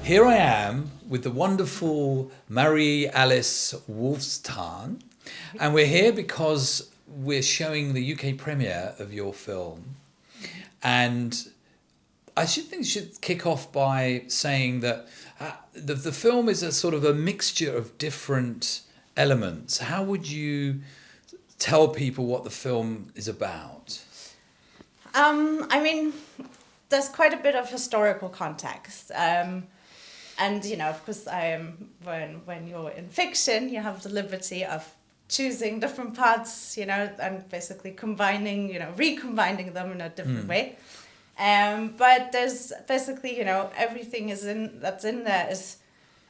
Here I am with the wonderful Marie Alice Wolfszahn, and we're here because we're showing the UK premiere of your film. And I should kick off by saying that the film is a sort of a mixture of different elements. How would you tell people what the film is about? I mean, there's quite a bit of historical context. And, you know, of course, when you're in fiction, you have the liberty of choosing different parts, you know, and basically recombining them in a different way. But there's basically, you know, everything that's in there is,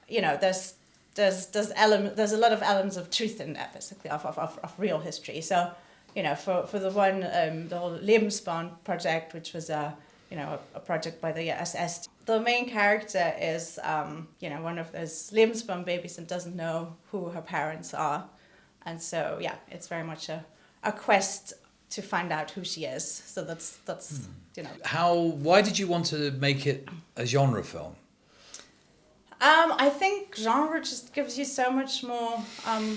you know, there's a lot of elements of truth in there, basically, of real history. So, you know, for the one, the whole Lebensborn project, which was a project by the SS. The main character is, one of those Lebensborn babies and doesn't know who her parents are. And so, yeah, it's very much a quest to find out who she is. So that's you know. Why did you want to make it a genre film? I think genre just gives you so much more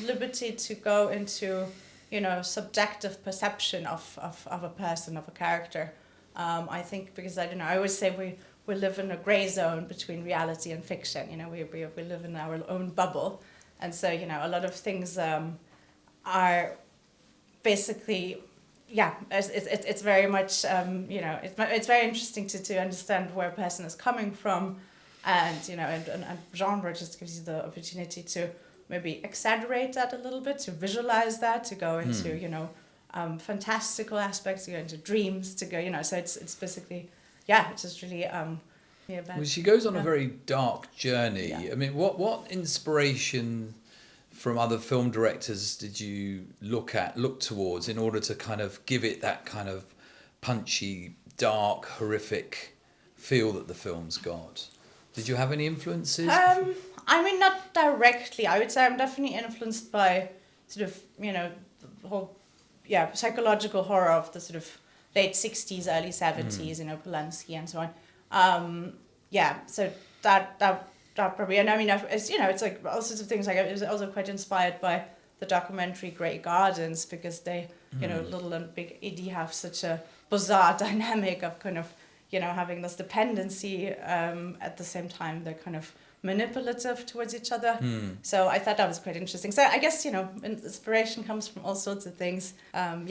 liberty to go into, you know, subjective perception of a person, of a character. I think because, I don't know, I always say we live in a grey zone between reality and fiction. You know, we live in our own bubble. And so, you know, a lot of things are basically, yeah, it's very much, it's very interesting to understand where a person is coming from. And, you know, and genre just gives you the opportunity to maybe exaggerate that a little bit, to visualize that, to go into, you know, fantastical aspects, to go into dreams, to go, you know, so it's basically, yeah, it's just really, well, she goes on a very dark journey. Yeah. I mean, what inspiration from other film directors did you look towards in order to kind of give it that kind of punchy, dark, horrific feel that the film's got? Did you have any influences? I mean, not directly. I would say I'm definitely influenced by sort of, you know, the whole, psychological horror of the sort of late 60s, early 70s, you know, Polanski and so on. So that probably, and I mean, it's, you know, it's like all sorts of things. Like, I was also quite inspired by the documentary Grey Gardens, because they, you know, Little and Big Eddie have such a bizarre dynamic of kind of, you know, having this dependency, at the same time they're kind of manipulative towards each other. So I thought that was quite interesting. So I guess, you know, inspiration comes from all sorts of things. Well,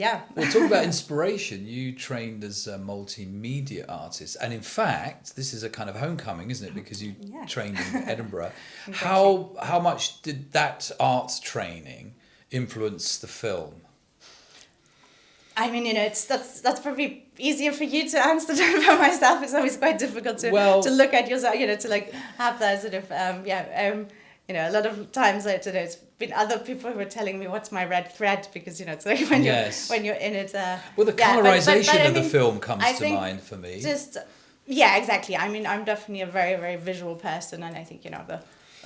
talk about inspiration. You trained as a multimedia artist, and in fact, this is a kind of homecoming, isn't it? Because you trained in Edinburgh. How much did that arts training influence the film? I mean, you know, that's probably easier for you to answer than for myself. It's always quite difficult to look at yourself, you know, to like have that sort of, you know, a lot of times, I don't know, it's been other people who are telling me what's my red thread, because, you know, it's like when you're in it. Well, the colorization of the film comes to mind for me. Exactly. I mean, I'm definitely a very, very visual person, and I think, you know, the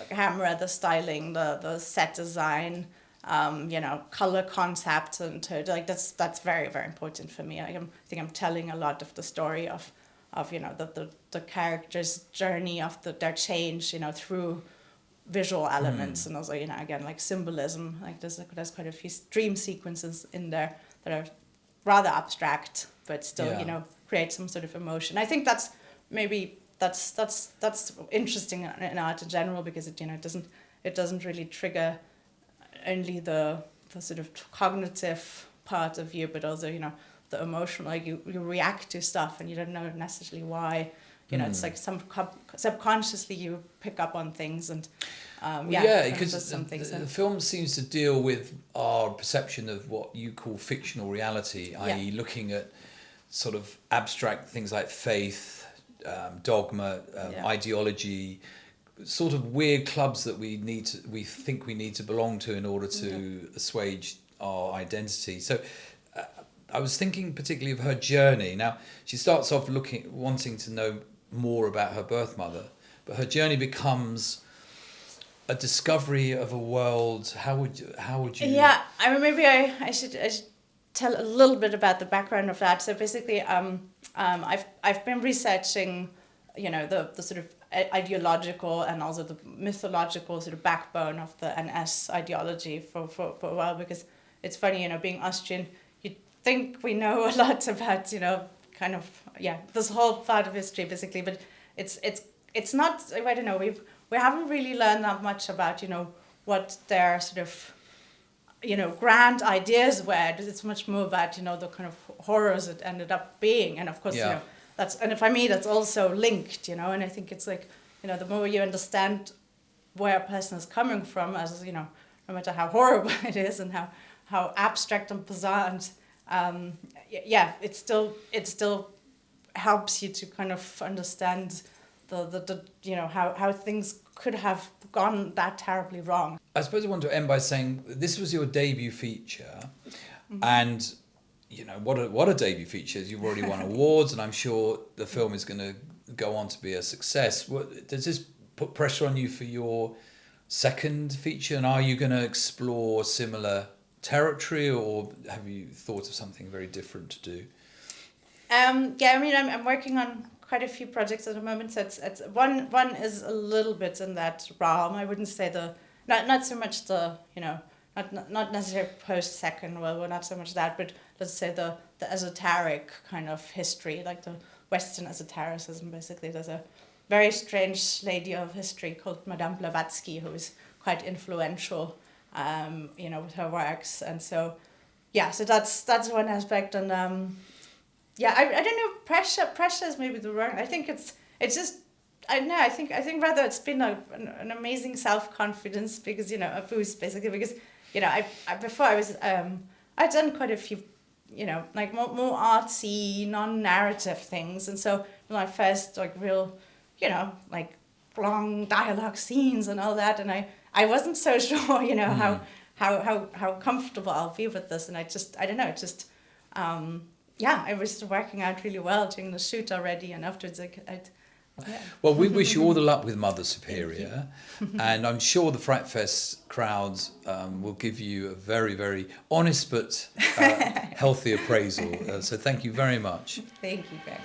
camera, the styling, the set design, you know, color concept, and like that's very, very important for me. I think I'm telling a lot of the story of you know, the character's journey, of their change, you know, through visual elements, and also, you know, again, like symbolism. Like there's quite a few dream sequences in there that are rather abstract, but still, you know, create some sort of emotion. I think that's interesting in art in general, because it, you know, it doesn't really trigger only the sort of cognitive part of you, but also, you know, the emotional, like you react to stuff and you don't know necessarily why, you know, it's like subconsciously you pick up on things, and because the film seems to deal with our perception of what you call fictional reality, i.e. looking at sort of abstract things like faith, dogma, ideology, sort of weird clubs that we think we need to belong to in order to assuage our identity. So I was thinking particularly of her journey. Now, she starts off wanting to know more about her birth mother, but her journey becomes a discovery of a world. How would you? Yeah, I mean, maybe I should tell a little bit about the background of that. So basically, I've been researching, you know, the sort of ideological and also the mythological sort of backbone of the NS ideology for a while, because it's funny, being Austrian, you think we know a lot about, kind of, this whole part of history basically, but it's not, I don't know, we haven't really learned that much about, what their sort of, grand ideas were. It's much more about, the kind of horrors it ended up being. And of course, for me, that's also linked, and I think it's like, the more you understand where a person is coming from, as, no matter how horrible it is and how abstract and bizarre and, it still helps you to kind of understand the how things could have gone that terribly wrong. I suppose I want to end by saying this was your debut feature, and what a debut feature. You've already won awards, and I'm sure the film is going to go on to be a success. Does this put pressure on you for your second feature, and are you going to explore similar territory, or have you thought of something very different to do? I'm working on quite a few projects at the moment. So it's one is a little bit in that realm. I wouldn't say not so much the not necessarily post Second World War, not so much that, but let's say the esoteric kind of history, like the Western esotericism. Basically, there's a very strange lady of history called Madame Blavatsky, who is quite influential, with her works, and so that's one aspect. And I don't know. Pressure is maybe the wrong. I think it's just. I don't know. I think rather it's been an amazing self-confidence, because a boost basically, because I before I was I'd done quite a few like more artsy, non-narrative things, and so my first like real like long dialogue scenes and all that, and I wasn't so sure how comfortable I'll be with this, and I don't know, I was working out really well during the shoot already, and afterwards Well, we wish you all the luck with Mother Superior, and I'm sure the FrightFest crowds will give you a very, very honest but healthy appraisal. So thank you very much. Thank you, Greg.